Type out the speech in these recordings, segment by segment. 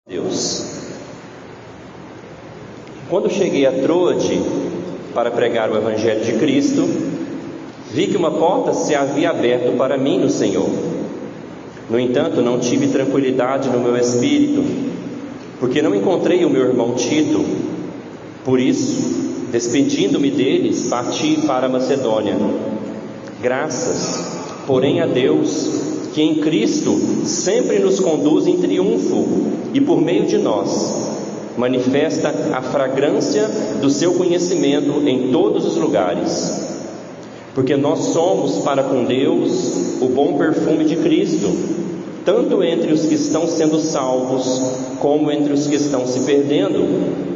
Deus. Quando cheguei a Troade para pregar o Evangelho de Cristo, vi que uma porta se havia aberto para mim no Senhor. No entanto, não tive tranquilidade no meu espírito, porque não encontrei o meu irmão Tito. Por isso, despedindo-me deles, parti para a Macedônia. Graças, porém, a Deus, que em Cristo sempre nos conduz em triunfo e por meio de nós manifesta a fragrância do seu conhecimento em todos os lugares, porque nós somos para com Deus o bom perfume de Cristo, tanto entre os que estão sendo salvos como entre os que estão se perdendo.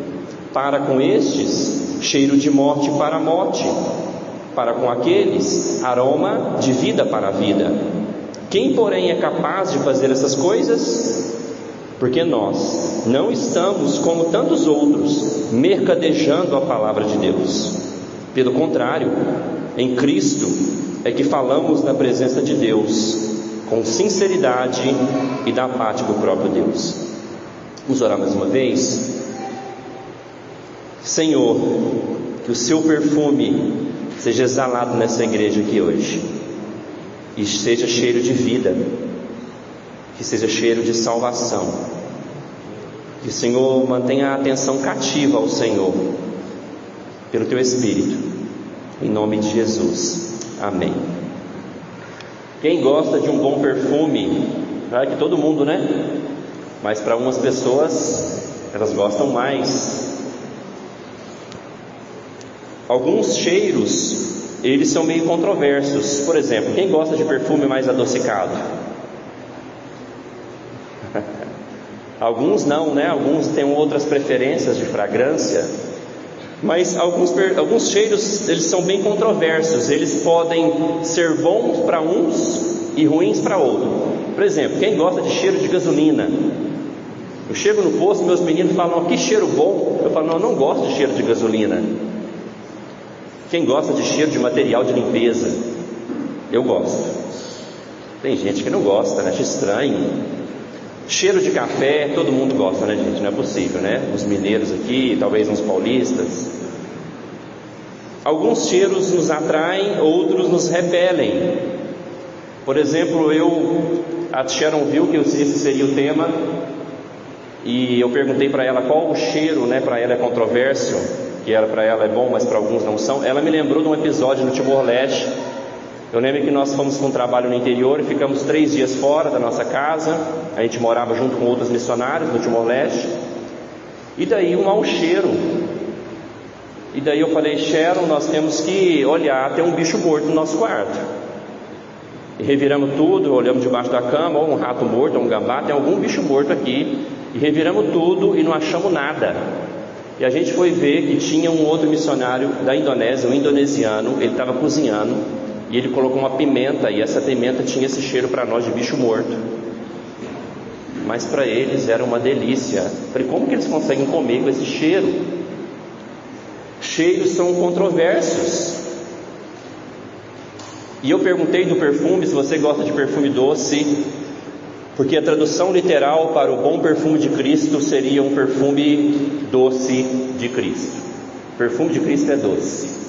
Para com estes, cheiro de morte para a morte, para com aqueles, aroma de vida para a vida. Quem, porém, é capaz de fazer essas coisas? Porque nós não estamos, como tantos outros, mercadejando a palavra de Deus. Pelo contrário, em Cristo é que falamos na presença de Deus, com sinceridade e da parte do próprio Deus. Vamos orar mais uma vez? Senhor, que o seu perfume seja exalado nessa igreja aqui hoje, e seja cheiro de vida, que seja cheiro de salvação, que o Senhor mantenha a atenção cativa ao Senhor, pelo teu Espírito, em nome de Jesus, amém. Quem gosta de um bom perfume? Claro que todo mundo, né? Mas para algumas pessoas, elas gostam mais. Alguns cheiros, eles são meio controversos. Por exemplo, quem gosta de perfume mais adocicado? Alguns não, né? Alguns têm outras preferências de fragrância. Mas alguns cheiros, eles são bem controversos. Eles podem ser bons para uns e ruins para outros. Por exemplo, quem gosta de cheiro de gasolina? Eu chego no posto, meus meninos falam, que cheiro bom. Eu falo, não gosto de cheiro de gasolina. Quem gosta de cheiro de material de limpeza? Eu gosto. Tem gente que não gosta, né? Acha estranho. Cheiro de café, todo mundo gosta, né, gente? Não é possível, né? Os mineiros aqui, talvez uns paulistas. Alguns cheiros nos atraem, outros nos repelem. Por exemplo, a Sharon viu que esse seria o tema, e eu perguntei para ela qual o cheiro, né? Para ela é controverso, que para ela é bom, mas para alguns não são. Ela me lembrou de um episódio no Timor-Leste. Eu lembro que nós fomos para um trabalho no interior e ficamos 3 dias fora da nossa casa. A gente morava junto com outros missionários no Timor-Leste. E daí um mau cheiro. E daí eu falei, Sharon, nós temos que olhar, tem um bicho morto no nosso quarto. E reviramos tudo, olhamos debaixo da cama, ou um rato morto, ou um gambá, tem algum bicho morto aqui. E reviramos tudo e não achamos nada. E a gente foi ver que tinha um outro missionário da Indonésia, um indonesiano, ele estava cozinhando, e ele colocou uma pimenta, e essa pimenta tinha esse cheiro para nós de bicho morto. Mas para eles era uma delícia. Falei, como que eles conseguem comer com esse cheiro? Cheiros são controversos. E eu perguntei do perfume, se você gosta de perfume doce, porque a tradução literal para o bom perfume de Cristo seria um perfume doce de Cristo. O perfume de Cristo é doce.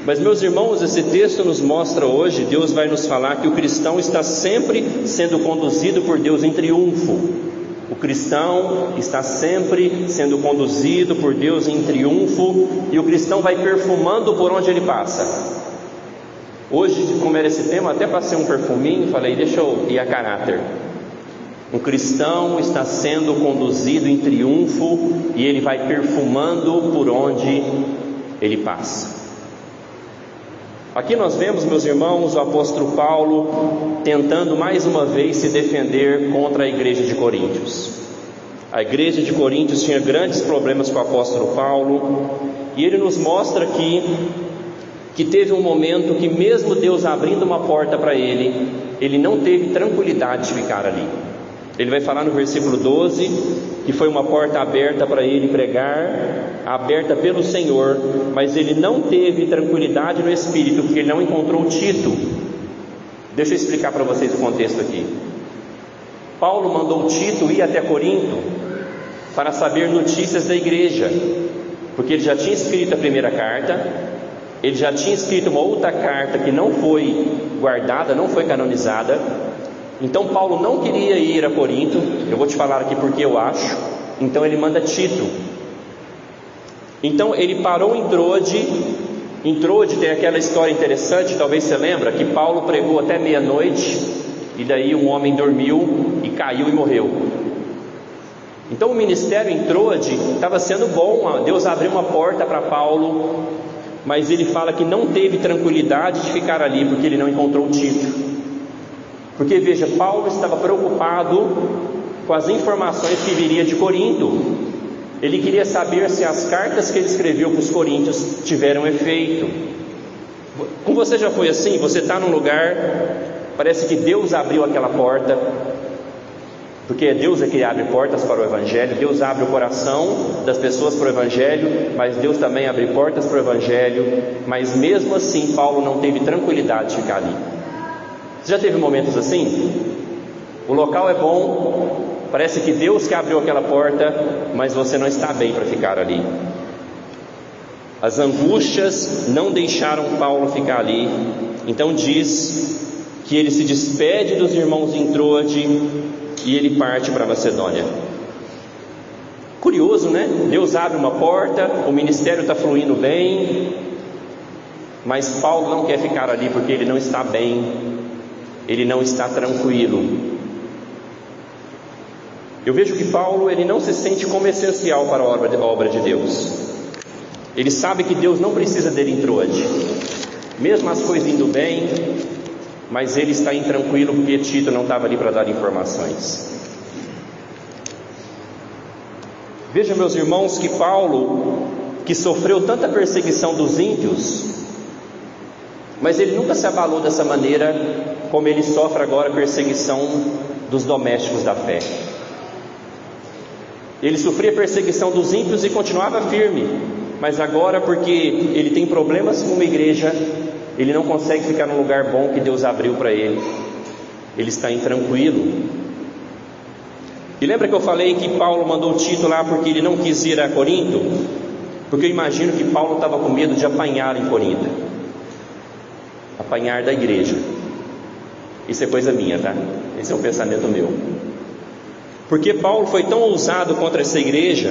Mas, meus irmãos, esse texto nos mostra hoje, Deus vai nos falar que o cristão está sempre sendo conduzido por Deus em triunfo. O cristão está sempre sendo conduzido por Deus em triunfo, e o cristão vai perfumando por onde ele passa. Hoje, como era esse tema, até passei um perfuminho, falei, deixa eu ir a caráter. Um cristão está sendo conduzido em triunfo, e ele vai perfumando por onde ele passa. Aqui nós vemos, meus irmãos, o apóstolo Paulo tentando mais uma vez se defender contra a igreja de Coríntios. A igreja de Coríntios tinha grandes problemas com o apóstolo Paulo, e ele nos mostra aqui que teve um momento que, mesmo Deus abrindo uma porta para ele não teve tranquilidade de ficar ali. Ele vai falar no versículo 12 que foi uma porta aberta para ele pregar, aberta pelo Senhor, mas ele não teve tranquilidade no espírito, porque ele não encontrou Tito. Deixa eu explicar para vocês o contexto aqui. Paulo mandou Tito ir até Corinto para saber notícias da igreja, porque ele já tinha escrito a primeira carta, ele já tinha escrito uma outra carta que não foi guardada, não foi canonizada. Então Paulo não queria ir a Corinto. Eu vou te falar aqui porque eu acho. Então ele manda Tito. Então ele parou em Troade. Em Troade tem aquela história interessante, talvez você lembra, que Paulo pregou até meia-noite, e daí um homem dormiu e caiu e morreu. Então o ministério em Troade estava sendo bom, Deus abriu uma porta para Paulo, mas ele fala que não teve tranquilidade de ficar ali, porque ele não encontrou Tito. Porque veja, Paulo estava preocupado com as informações que viria de Corinto. Ele queria saber se as cartas que ele escreveu para os coríntios tiveram efeito. Com você já foi assim? Você está num lugar, parece que Deus abriu aquela porta, porque Deus é que abre portas para o Evangelho. Deus abre o coração das pessoas para o Evangelho, mas Deus também abre portas para o Evangelho. Mas mesmo assim Paulo não teve tranquilidade de ficar ali. Você já teve momentos assim? O local é bom, parece que Deus que abriu aquela porta, mas você não está bem para ficar ali. As angústias não deixaram Paulo ficar ali. Então diz que ele se despede dos irmãos em Troade e ele parte para Macedônia. Curioso, né? Deus abre uma porta, o ministério está fluindo bem, mas Paulo não quer ficar ali porque ele não está bem, ele não está tranquilo. Eu vejo que Paulo, ele não se sente como essencial para a obra de Deus. Ele sabe que Deus não precisa dele em Troade, mesmo as coisas indo bem, mas ele está intranquilo porque Tito não estava ali para dar informações. Veja, meus irmãos, que Paulo, que sofreu tanta perseguição dos ímpios, mas ele nunca se abalou dessa maneira como ele sofre agora perseguição dos domésticos da fé. Ele sofria perseguição dos ímpios e continuava firme, mas agora, porque ele tem problemas com uma igreja, ele não consegue ficar num lugar bom que Deus abriu para ele. Ele está intranquilo. E lembra que eu falei que Paulo mandou Tito lá porque ele não quis ir a Corinto? Porque eu imagino que Paulo estava com medo de apanhar em Corinto, apanhar da igreja. Isso é coisa minha, tá? Esse é um pensamento meu. Porque Paulo foi tão ousado contra essa igreja,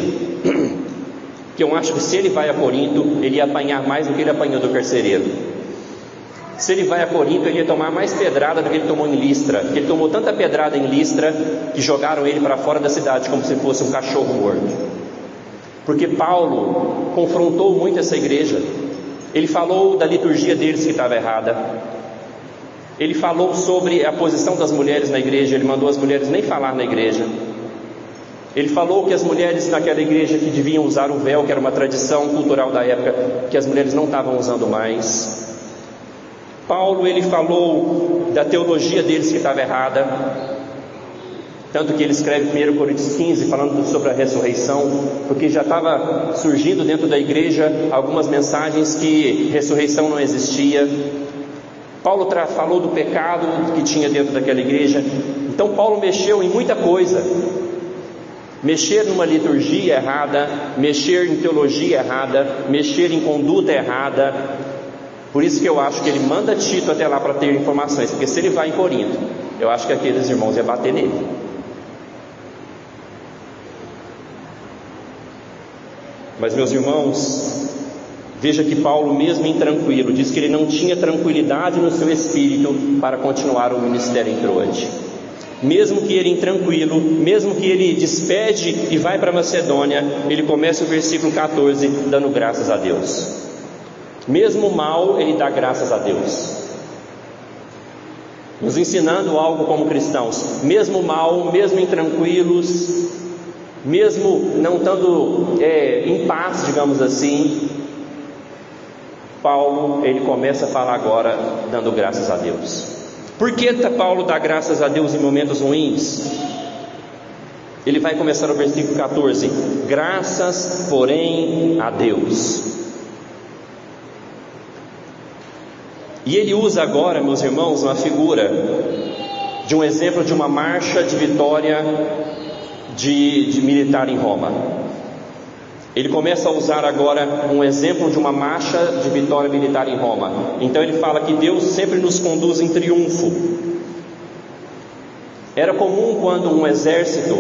que eu acho que se ele vai a Corinto, ele ia apanhar mais do que ele apanhou do carcereiro. Se ele vai a Corinto, ele ia tomar mais pedrada do que ele tomou em Listra. Ele tomou tanta pedrada em Listra, que jogaram ele para fora da cidade, como se fosse um cachorro morto. Porque Paulo confrontou muito essa igreja. Ele falou da liturgia deles que estava errada. Ele falou sobre a posição das mulheres na igreja. Ele mandou as mulheres nem falar na igreja. Ele falou que as mulheres naquela igreja que deviam usar o véu, que era uma tradição cultural da época, que as mulheres não estavam usando mais. Paulo, ele falou da teologia deles que estava errada, tanto que ele escreve 1 Coríntios 15 falando sobre a ressurreição, porque já estava surgindo dentro da igreja algumas mensagens que ressurreição não existia. Paulo falou do pecado que tinha dentro daquela igreja. Então Paulo mexeu em muita coisa. Mexer numa liturgia errada, mexer em teologia errada, mexer em conduta errada. Por isso que eu acho que ele manda Tito até lá para ter informações, porque se ele vai em Corinto, eu acho que aqueles irmãos iam bater nele. Mas, meus irmãos, veja que Paulo, mesmo intranquilo, diz que ele não tinha tranquilidade no seu espírito para continuar o ministério em Troade. Mesmo que ele intranquilo, mesmo que ele despede e vai para Macedônia, ele começa o versículo 14 dando graças a Deus. Mesmo mal, ele dá graças a Deus, nos ensinando algo como cristãos. Mesmo mal, mesmo intranquilos, mesmo não estando em paz, digamos assim, Paulo, ele começa a falar agora dando graças a Deus. Por que Paulo dá graças a Deus em momentos ruins? Ele vai começar no versículo 14: graças, porém, a Deus. E ele usa agora, meus irmãos, uma figura de um exemplo de uma marcha de vitória de militar em Roma. Ele começa a usar agora um exemplo de uma marcha de vitória militar em Roma. Então ele fala que Deus sempre nos conduz em triunfo. Era comum quando um exército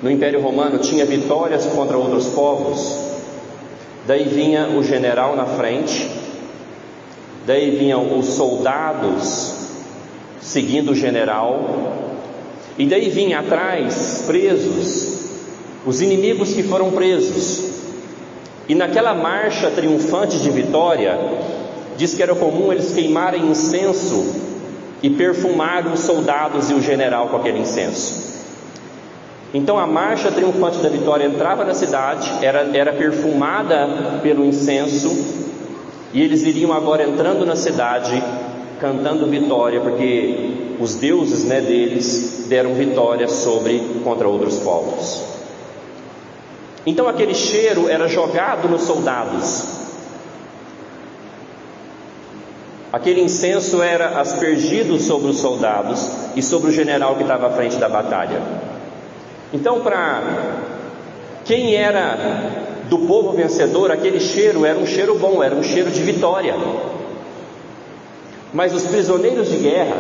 no Império Romano tinha vitórias contra outros povos, daí vinha o general na frente, daí vinham os soldados seguindo o general, e daí vinha atrás, presos, os inimigos que foram presos. E naquela marcha triunfante de vitória, diz que era comum eles queimarem incenso e perfumar os soldados e o general com aquele incenso. Então a marcha triunfante da vitória entrava na cidade, era perfumada pelo incenso, e eles iriam agora entrando na cidade, cantando vitória, porque os deuses, deles deram vitória contra outros povos. Então aquele cheiro era jogado nos soldados, aquele incenso era aspergido sobre os soldados e sobre o general que estava à frente da batalha. Então, para quem era do povo vencedor, aquele cheiro era um cheiro bom, era um cheiro de vitória. Mas os prisioneiros de guerra,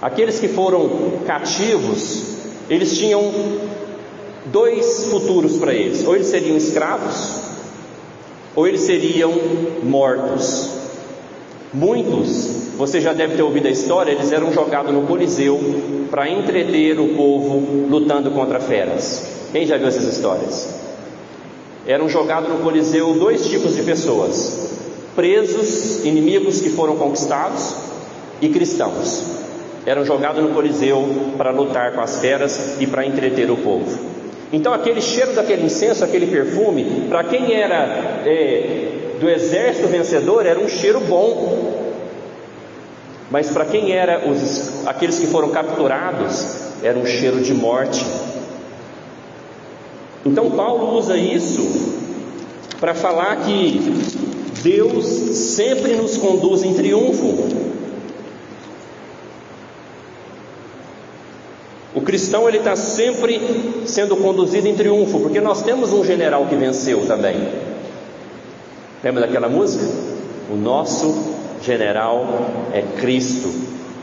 aqueles que foram cativos, eles tinham dois futuros para eles: ou eles seriam escravos, ou eles seriam mortos. Muitos, você já deve ter ouvido a história, eles eram jogados no Coliseu para entreter o povo lutando contra feras. Quem já viu essas histórias? Eram jogados no Coliseu dois tipos de pessoas: presos, inimigos que foram conquistados, e cristãos. Eram jogados no Coliseu para lutar com as feras e para entreter o povo. Então aquele cheiro daquele incenso, aquele perfume, para quem era do exército vencedor, era um cheiro bom. Mas para quem era aqueles que foram capturados, era um cheiro de morte. Então Paulo usa isso para falar que Deus sempre nos conduz em triunfo. O cristão, ele está sempre sendo conduzido em triunfo, porque nós temos um general que venceu também. Lembra daquela música? O nosso general é Cristo,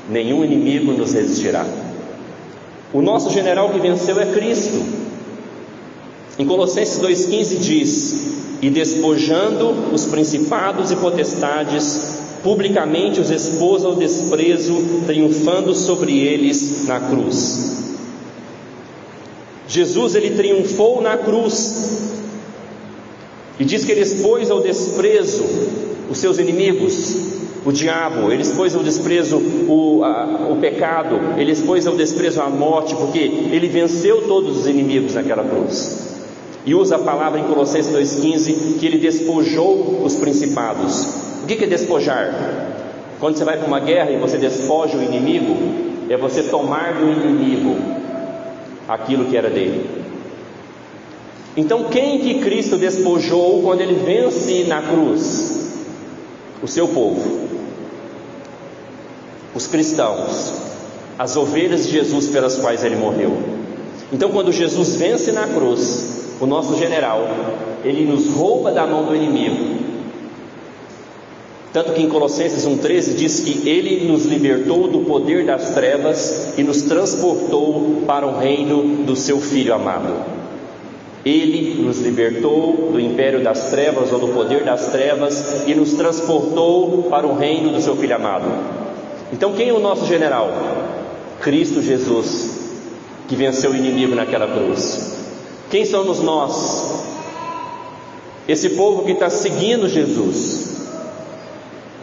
nenhum inimigo nos resistirá. O nosso general que venceu é Cristo. Em Colossenses 2,15 diz: e despojando os principados e potestades, publicamente os expôs ao desprezo, triunfando sobre eles na cruz. Jesus, ele triunfou na cruz, e diz que ele expôs ao desprezo os seus inimigos, o diabo, ele expôs ao desprezo o pecado, ele expôs ao desprezo a morte, porque ele venceu todos os inimigos naquela cruz. E usa a palavra em Colossenses 2,15, que ele despojou os principados. O que é despojar? Quando você vai para uma guerra e você despoja o inimigo, é você tomar do inimigo aquilo que era dele. Então quem que Cristo despojou quando ele vence na cruz? O seu povo, os cristãos, as ovelhas de Jesus pelas quais ele morreu. Então quando Jesus vence na cruz, o nosso general, ele nos rouba da mão do inimigo. Tanto que em Colossenses 1,13 diz que ele nos libertou do poder das trevas e nos transportou para o reino do seu Filho amado. Ele nos libertou do império das trevas, ou do poder das trevas, e nos transportou para o reino do seu Filho amado. Então quem é o nosso general? Cristo Jesus, que venceu o inimigo naquela cruz. Quem somos nós? Esse povo que está seguindo Jesus.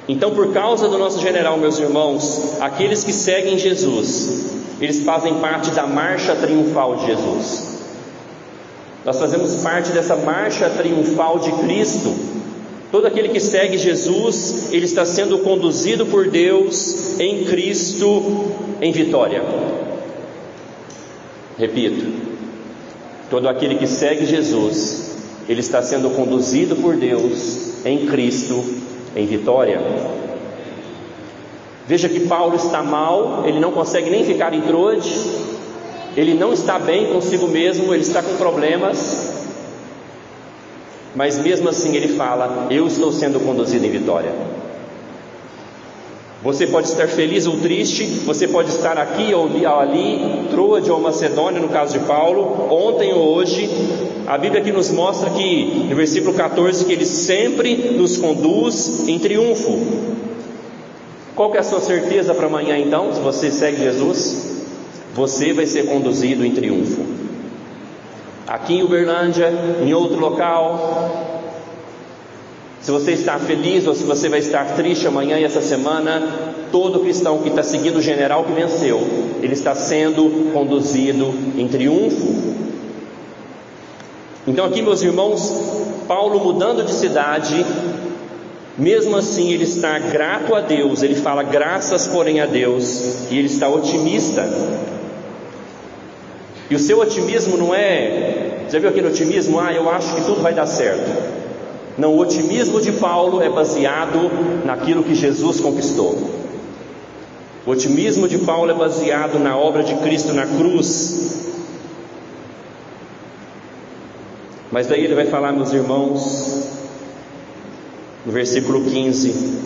Então, por causa do nosso general, meus irmãos, aqueles que seguem Jesus, eles fazem parte da marcha triunfal de Jesus. Nós fazemos parte dessa marcha triunfal de Cristo. Todo aquele que segue Jesus, ele está sendo conduzido por Deus em Cristo em vitória. Repito, todo aquele que segue Jesus, ele está sendo conduzido por Deus em Cristo em vitória. Veja que Paulo está mal, ele não consegue nem ficar em Troade, ele não está bem consigo mesmo, ele está com problemas, mas mesmo assim ele fala: eu estou sendo conduzido em vitória. Você pode estar feliz ou triste, você pode estar aqui ou ali, Troade ou Macedônia, no caso de Paulo, ontem ou hoje. A Bíblia aqui nos mostra que, no versículo 14, que Ele sempre nos conduz em triunfo. Qual que é a sua certeza para amanhã então? Se você segue Jesus, você vai ser conduzido em triunfo. Aqui em Uberlândia, em outro local. Se você está feliz ou se você vai estar triste amanhã e essa semana, todo cristão que está seguindo o general que venceu, ele está sendo conduzido em triunfo. Então aqui, meus irmãos, Paulo mudando de cidade, mesmo assim ele está grato a Deus, ele fala graças porém a Deus, e ele está otimista. E o seu otimismo não é, já viu aquele otimismo? Eu acho que tudo vai dar certo. Não, o otimismo de Paulo é baseado naquilo que Jesus conquistou. O otimismo de Paulo é baseado na obra de Cristo na cruz. Mas daí ele vai falar, meus irmãos, no versículo 15: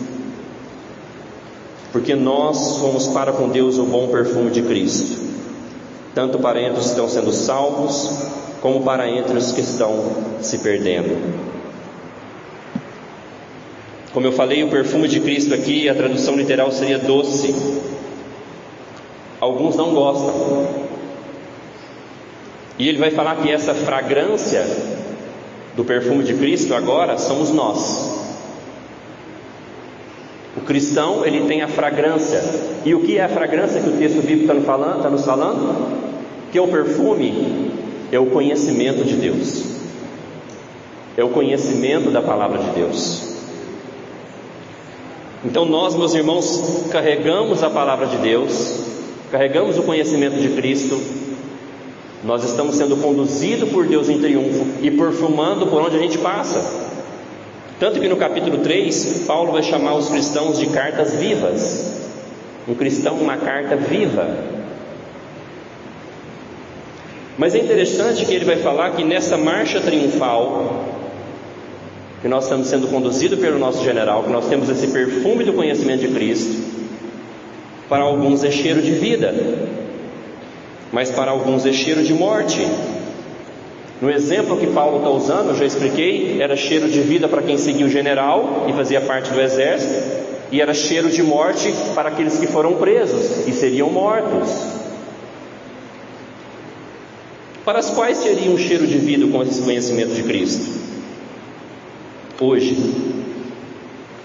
porque nós somos para com Deus o bom perfume de Cristo, tanto para entre os que estão sendo salvos, como para entre os que estão se perdendo. Como eu falei, o perfume de Cristo aqui, a tradução literal seria doce. Alguns não gostam. E ele vai falar que essa fragrância do perfume de Cristo agora somos nós. O cristão, ele tem a fragrância. E o que é a fragrância que o texto bíblico está nos falando? Que é o perfume, é o conhecimento de Deus. É o conhecimento da palavra de Deus. Então nós, meus irmãos, carregamos a palavra de Deus, carregamos o conhecimento de Cristo, nós estamos sendo conduzidos por Deus em triunfo e perfumando por onde a gente passa. Tanto que no capítulo 3, Paulo vai chamar os cristãos de cartas vivas. Um cristão, uma carta viva. Mas é interessante que ele vai falar que nessa marcha triunfal, que nós estamos sendo conduzidos pelo nosso general, que nós temos esse perfume do conhecimento de Cristo. Para alguns é cheiro de vida, mas para alguns é cheiro de morte. No exemplo que Paulo está usando, eu já expliquei, era cheiro de vida para quem seguia o general e fazia parte do exército, e era cheiro de morte para aqueles que foram presos e seriam mortos. Para as quais seria um cheiro de vida com esse conhecimento de Cristo? Hoje,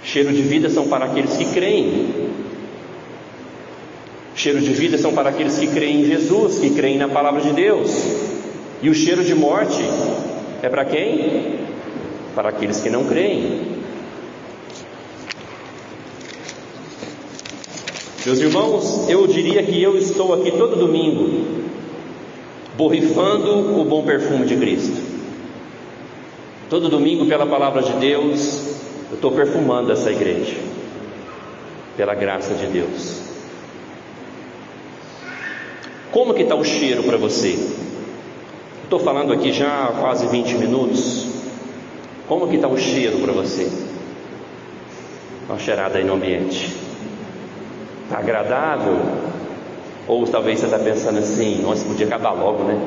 cheiro de vida são para aqueles que creem. Cheiro de vida são para aqueles que creem em Jesus, que creem na palavra de Deus. E o cheiro de morte é para quem? Para aqueles que não creem. Meus irmãos, eu diria que eu estou aqui todo domingo borrifando o bom perfume de Cristo. Todo domingo, pela palavra de Deus, eu estou perfumando essa igreja, pela graça de Deus. Como que está o cheiro para você? Estou falando aqui já há quase 20 minutos. Como que está o cheiro para você? Dá uma cheirada aí no ambiente. Está agradável? Ou talvez você está pensando assim: nossa, podia acabar logo, né?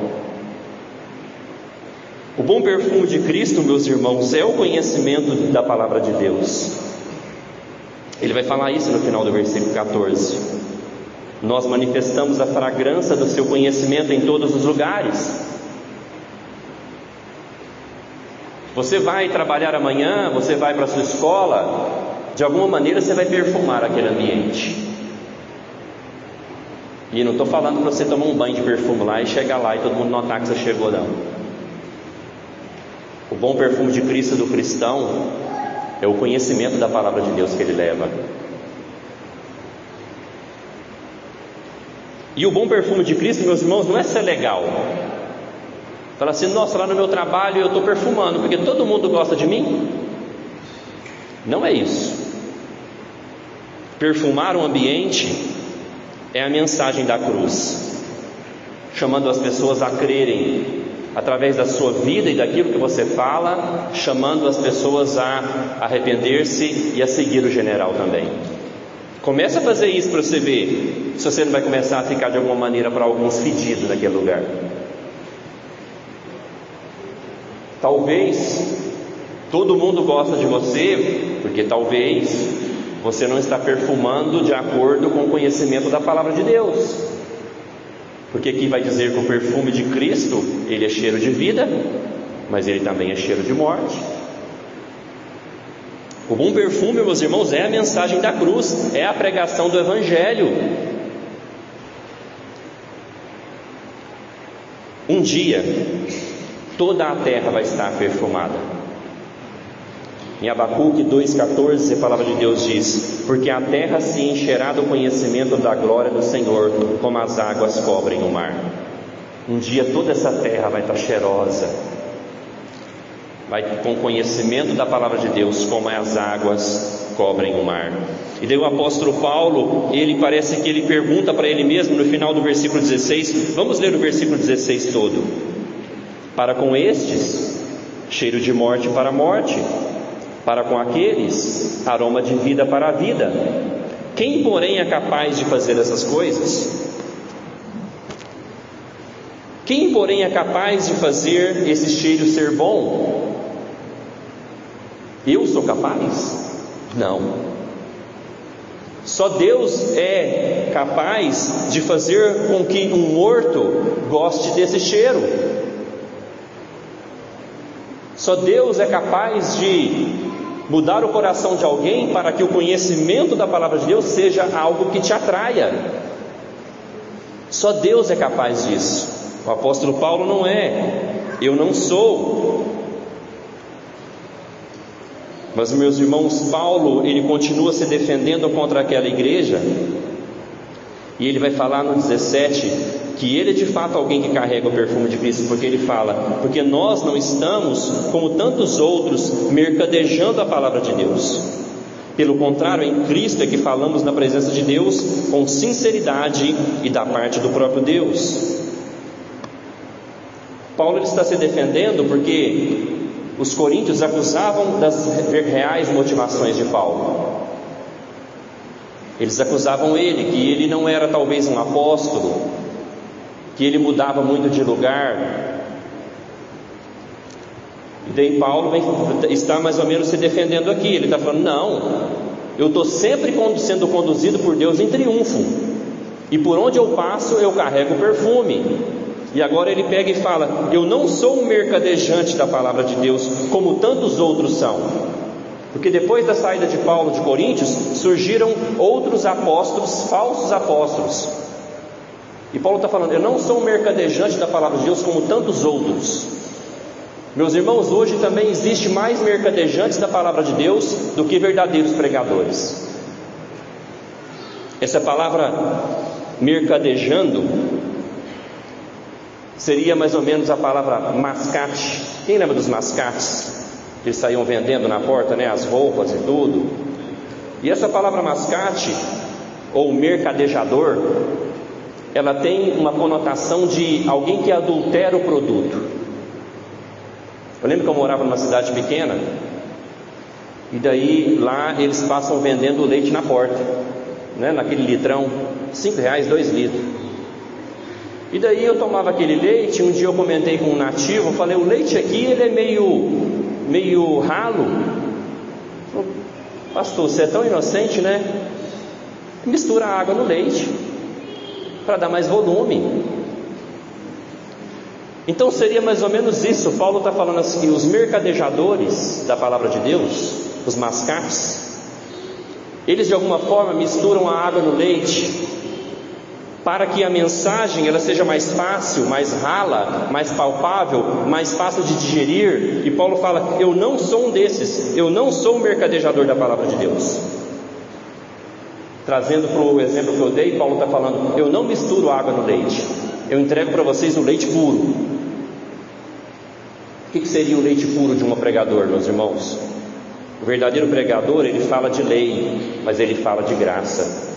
O bom perfume de Cristo, meus irmãos, é o conhecimento da palavra de Deus. Ele vai falar isso no final do versículo 14. Nós manifestamos a fragrância do seu conhecimento em todos os lugares. Você vai trabalhar amanhã, você vai para a sua escola, de alguma maneira você vai perfumar aquele ambiente. E não estou falando para você tomar um banho de perfume lá e chegar lá e todo mundo notar que você chegou, não. O bom perfume de Cristo do cristão é o conhecimento da palavra de Deus que ele leva. E o bom perfume de Cristo, meus irmãos, não é ser legal. Fala assim: nossa, lá no meu trabalho eu estou perfumando porque todo mundo gosta de mim. Não é isso. perfumar o ambiente é a mensagem da cruz, chamando as pessoas a crerem através da sua vida e daquilo que você fala, chamando as pessoas a arrepender-se e a seguir o general também. Começa a fazer isso para você ver se você não vai começar a ficar de alguma maneira para alguns fedidos naquele lugar. Talvez todo mundo gosta de você, porque talvez você não está perfumando de acordo com o conhecimento da palavra de Deus. Porque aqui vai dizer que o perfume de Cristo, ele é cheiro de vida, mas ele também é cheiro de morte. O bom perfume, meus irmãos, é a mensagem da cruz, é a pregação do Evangelho. Um dia, toda a terra vai estar perfumada. Em Abacuque 2,14, a palavra de Deus diz: porque a terra se encherá do conhecimento da glória do Senhor, como as águas cobrem o mar. Um dia toda essa terra vai estar cheirosa, vai com conhecimento da palavra de Deus, como as águas cobrem o mar. E daí o apóstolo Paulo, ele parece que ele pergunta para ele mesmo no final do versículo 16, vamos ler o versículo 16 todo: para com estes, cheiro de morte para a morte, para com aqueles, aroma de vida para a vida. Quem, porém, é capaz de fazer essas coisas? Quem, porém, é capaz de fazer esse cheiro ser bom? Eu sou capaz? Não. Só Deus é capaz de fazer com que um morto goste desse cheiro. Só Deus é capaz de mudar o coração de alguém para que o conhecimento da palavra de Deus seja algo que te atraia. Só Deus é capaz disso. O apóstolo Paulo não é. Eu não sou. Mas, meus irmãos, Paulo, ele continua se defendendo contra aquela igreja. E ele vai falar no 17 que ele é de fato alguém que carrega o perfume de Cristo, porque ele fala: porque nós não estamos, como tantos outros, mercadejando a palavra de Deus. Pelo contrário, em Cristo é que falamos na presença de Deus com sinceridade e da parte do próprio Deus. Paulo ele está se defendendo porque os coríntios acusavam das reais motivações de Paulo. Eles acusavam ele, que ele não era talvez um apóstolo, que ele mudava muito de lugar. E daí Paulo está mais ou menos se defendendo aqui. Ele está falando: não, eu estou sempre sendo conduzido por Deus em triunfo, e por onde eu passo eu carrego perfume. E agora ele pega e fala: eu não sou um mercadejante da palavra de Deus como tantos outros são. Porque depois da saída de Paulo de Coríntios, surgiram outros apóstolos, falsos apóstolos. E Paulo está falando: eu não sou um mercadejante da palavra de Deus como tantos outros. Meus irmãos, hoje também existe mais mercadejantes da palavra de Deus do que verdadeiros pregadores. Essa palavra mercadejando seria mais ou menos a palavra mascate. Quem lembra dos mascates? Que eles saíam vendendo na porta, né? As roupas e tudo. E essa palavra mascate, ou mercadejador, ela tem uma conotação de alguém que adultera o produto. Eu lembro que eu morava numa cidade pequena, e daí lá eles passam vendendo leite na porta, né? Naquele litrão, R$5, 2 litros. E daí eu tomava aquele leite. Um dia eu comentei com um nativo, eu falei: o leite aqui ele é meio ralo. Pastor, você é tão inocente, né? Mistura a água no leite para dar mais volume. Então seria mais ou menos isso. Paulo está falando assim: os mercadejadores da palavra de Deus, os mascates, eles de alguma forma misturam a água no leite para que a mensagem ela seja mais fácil, mais rala, mais palpável, mais fácil de digerir. E Paulo fala: eu não sou um desses, eu não sou um mercadejador da palavra de Deus. Trazendo para o exemplo que eu dei, Paulo está falando: eu não misturo água no leite, eu entrego para vocês o leite puro. O que seria o leite puro de um pregador, meus irmãos? O verdadeiro pregador, ele fala de lei, mas ele fala de graça.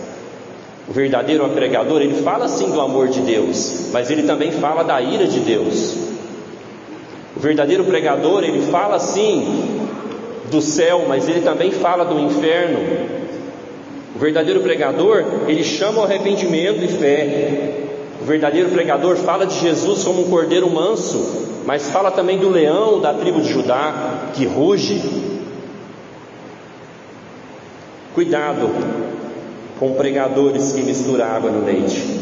O verdadeiro pregador, ele fala sim do amor de Deus, mas ele também fala da ira de Deus. O verdadeiro pregador, ele fala sim do céu, mas ele também fala do inferno. O verdadeiro pregador, ele chama ao arrependimento e fé. O verdadeiro pregador fala de Jesus como um cordeiro manso, mas fala também do leão da tribo de Judá, que ruge. Cuidado com pregadores que misturam água no leite.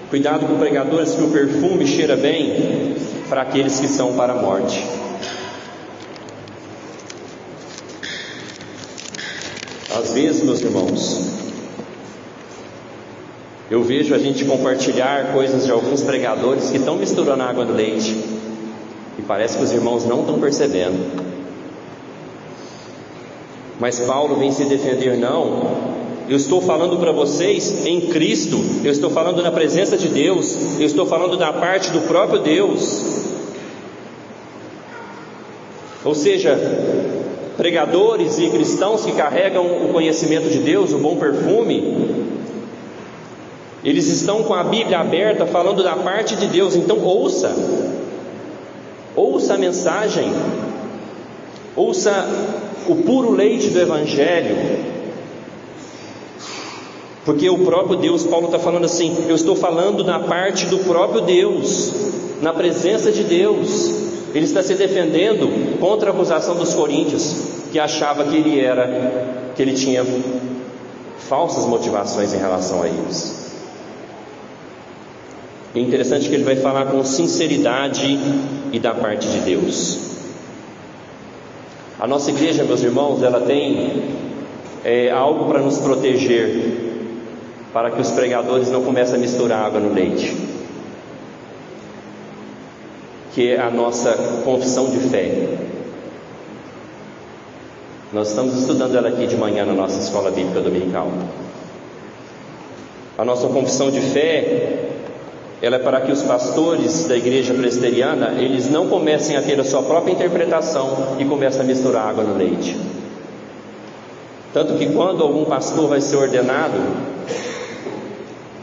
Cuidado com pregadores que o perfume cheira bem para aqueles que são para a morte. Às vezes, meus irmãos, eu vejo a gente compartilhar coisas de alguns pregadores que estão misturando água no leite, e parece que os irmãos não estão percebendo. Mas Paulo vem se defender: não, eu estou falando para vocês em Cristo, eu estou falando na presença de Deus, eu estou falando da parte do próprio Deus. Ou seja, pregadores e cristãos que carregam o conhecimento de Deus, o bom perfume, eles estão com a Bíblia aberta falando da parte de Deus. Então ouça a mensagem, ouça o puro leite do Evangelho, porque o próprio Deus, Paulo está falando assim: eu estou falando na parte do próprio Deus, na presença de Deus. Ele está se defendendo contra a acusação dos coríntios, que achava que ele tinha falsas motivações em relação a eles. É interessante que ele vai falar com sinceridade e da parte de Deus. A nossa igreja, meus irmãos, ela tem algo para nos proteger, para que os pregadores não comecem a misturar água no leite, que é a nossa confissão de fé. Nós estamos estudando ela aqui de manhã na nossa escola bíblica dominical. A nossa confissão de fé, ela é para que os pastores da igreja presbiteriana, eles não comecem a ter a sua própria interpretação e comecem a misturar água no leite. Tanto que quando algum pastor vai ser ordenado,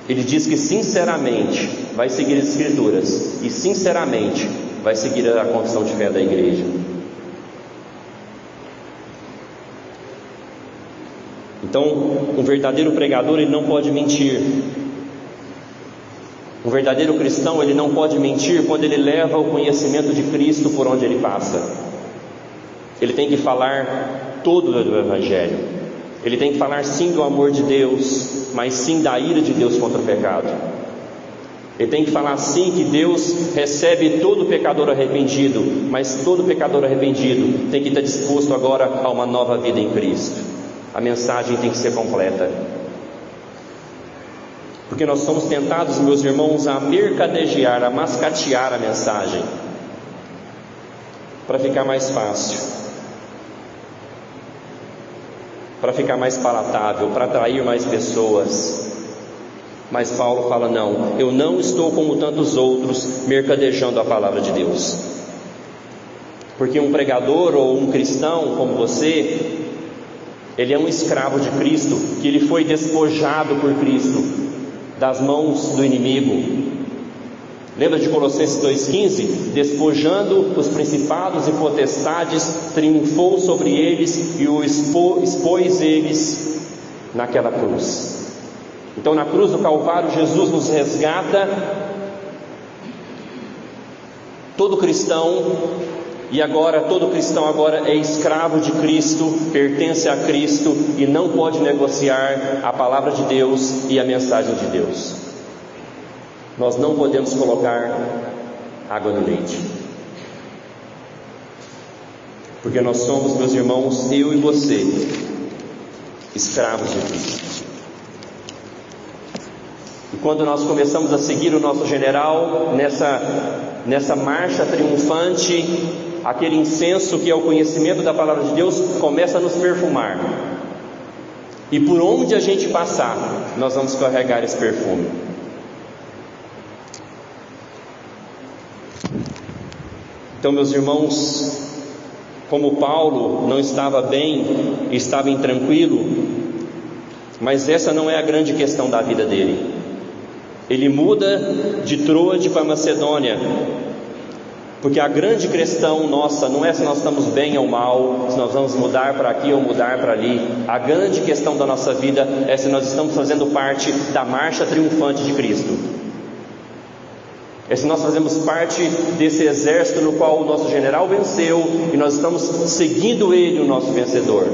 ele diz que sinceramente vai seguir as Escrituras e sinceramente vai seguir a confissão de fé da igreja. Então, um verdadeiro pregador, ele não pode mentir. Um verdadeiro cristão, ele não pode mentir quando ele leva o conhecimento de Cristo por onde ele passa. Ele tem que falar todo do Evangelho. Ele tem que falar sim do amor de Deus, mas sim da ira de Deus contra o pecado. Ele tem que falar sim que Deus recebe todo pecador arrependido, mas todo pecador arrependido tem que estar disposto agora a uma nova vida em Cristo. A mensagem tem que ser completa. Porque nós somos tentados, meus irmãos, a mercadejar, a mascatear a mensagem, para ficar mais fácil, para ficar mais palatável, para atrair mais pessoas. Mas Paulo fala: não, eu não estou como tantos outros mercadejando a palavra de Deus. Porque um pregador ou um cristão como você, ele é um escravo de Cristo, que ele foi despojado por Cristo das mãos do inimigo. Lembra de Colossenses 2,15? Despojando os principados e potestades, triunfou sobre eles e o expôs eles naquela cruz. Então, na cruz do Calvário, Jesus nos resgata, todo cristão, e agora todo cristão agora é escravo de Cristo, pertence a Cristo e não pode negociar a palavra de Deus e a mensagem de Deus. Nós não podemos colocar água no leite, porque nós somos, meus irmãos, eu e você, escravos de Cristo. E quando nós começamos a seguir o nosso general nessa marcha triunfante, aquele incenso que é o conhecimento da palavra de Deus começa a nos perfumar, e por onde a gente passar, nós vamos carregar esse perfume. Então, meus irmãos, como Paulo não estava bem, estava intranquilo, mas essa não é a grande questão da vida dele. Ele muda de Troade para Macedônia, porque a grande questão nossa não é se nós estamos bem ou mal, se nós vamos mudar para aqui ou mudar para ali. A grande questão da nossa vida é se nós estamos fazendo parte da marcha triunfante de Cristo, é se nós fazemos parte desse exército no qual o nosso general venceu e nós estamos seguindo ele, o nosso vencedor.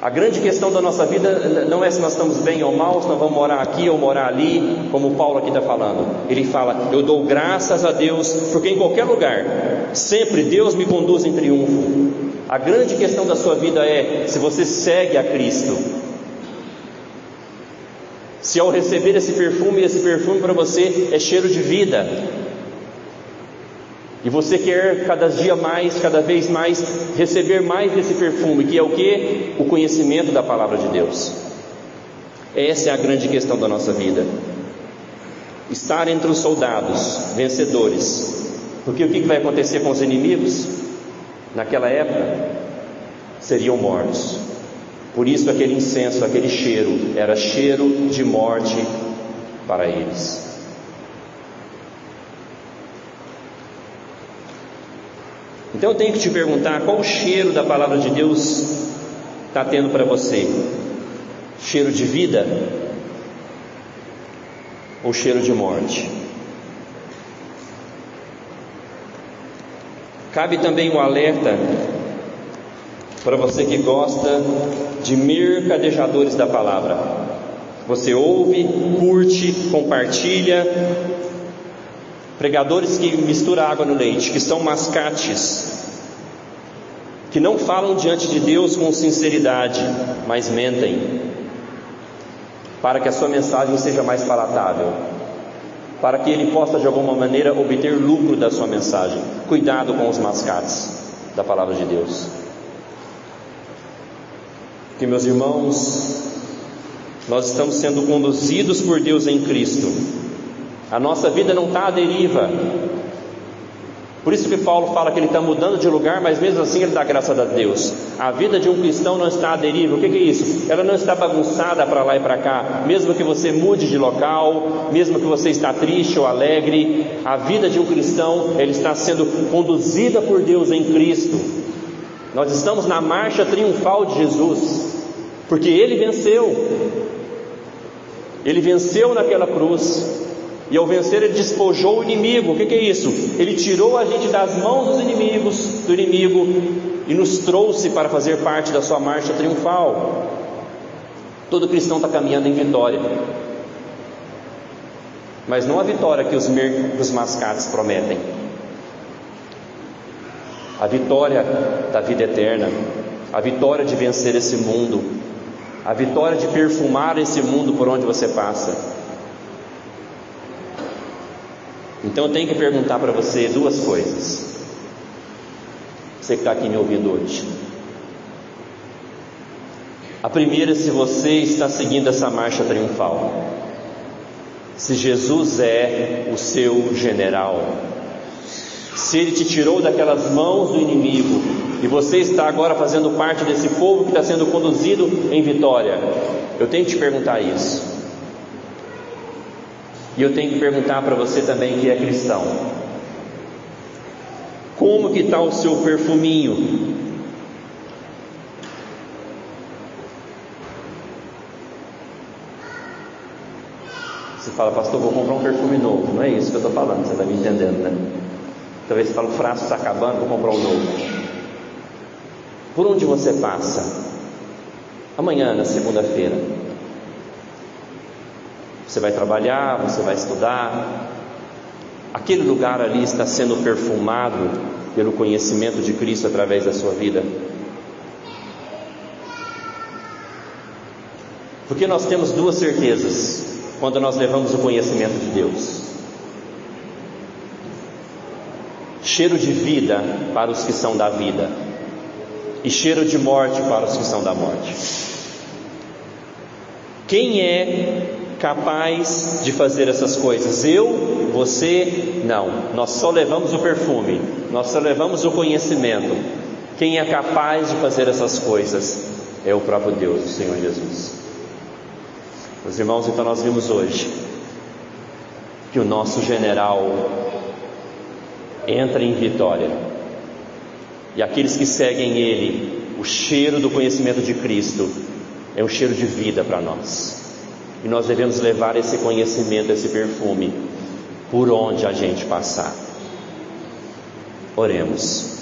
A grande questão da nossa vida não é se nós estamos bem ou mal, se nós vamos morar aqui ou morar ali, como Paulo aqui está falando. Ele fala: eu dou graças a Deus, porque em qualquer lugar, sempre Deus me conduz em triunfo. A grande questão da sua vida é se você segue a Cristo, se ao receber esse perfume para você é cheiro de vida, e você quer cada vez mais receber mais desse perfume, que é o que? O conhecimento da palavra de Deus. Essa é a grande questão da nossa vida. Estar entre os soldados vencedores. Porque o que vai acontecer com os inimigos? Naquela época seriam mortos. Por isso aquele incenso, aquele cheiro, era cheiro de morte para eles. Então eu tenho que te perguntar: qual o cheiro da palavra de Deus está tendo para você? Cheiro de vida ou cheiro de morte? Cabe também um alerta para você que gosta de mercadejadores da palavra. Você ouve, curte, compartilha. Pregadores que misturam água no leite, que são mascates, que não falam diante de Deus com sinceridade, mas mentem, para que a sua mensagem seja mais palatável, para que ele possa de alguma maneira obter lucro da sua mensagem. Cuidado com os mascates da palavra de Deus. Porque, meus irmãos, nós estamos sendo conduzidos por Deus em Cristo. A nossa vida não está à deriva. Por isso que Paulo fala que ele está mudando de lugar, mas mesmo assim ele dá graças a Deus. A vida de um cristão não está à deriva. O que é isso? Ela não está bagunçada para lá e para cá. Mesmo que você mude de local, mesmo que você está triste ou alegre, a vida de um cristão, ele está sendo conduzida por Deus em Cristo. Nós estamos na marcha triunfal de Jesus, porque Ele venceu. Ele venceu naquela cruz. E ao vencer ele despojou o inimigo. O que é isso? Ele tirou a gente das mãos do inimigo e nos trouxe para fazer parte da sua marcha triunfal. Todo cristão está caminhando em vitória, mas não a vitória que os mascates prometem. A vitória da vida eterna, a vitória de vencer esse mundo, a vitória de perfumar esse mundo por onde você passa. Então eu tenho que perguntar para você duas coisas. Você que está aqui me ouvindo hoje. A primeira, se você está seguindo essa marcha triunfal. Se Jesus é o seu general. Se Ele te tirou daquelas mãos do inimigo e você está agora fazendo parte desse povo que está sendo conduzido em vitória. Eu tenho que te perguntar isso. E eu tenho que perguntar para você também que é cristão: como que está o seu perfuminho? Você fala: pastor, vou comprar um perfume novo. Não é isso que eu estou falando, você está me entendendo, né? Talvez você fale: o frasco está acabando, vou comprar um novo. Por onde você passa? Amanhã, na segunda-feira, você vai trabalhar, você vai estudar. Aquele lugar ali está sendo perfumado pelo conhecimento de Cristo através da sua vida. Porque nós temos duas certezas quando nós levamos o conhecimento de Deus: cheiro de vida para os que são da vida, e cheiro de morte para os que são da morte. Quem é capaz de fazer essas coisas. Eu, você, não. Nós só levamos o perfume, nós só levamos o conhecimento. Quem é capaz de fazer essas coisas é o próprio Deus, o Senhor Jesus. Meus irmãos, então nós vimos hoje que o nosso general entra em vitória, e aqueles que seguem ele, o cheiro do conhecimento de Cristo é um cheiro de vida para nós, e nós devemos levar esse conhecimento, esse perfume, por onde a gente passar. Oremos.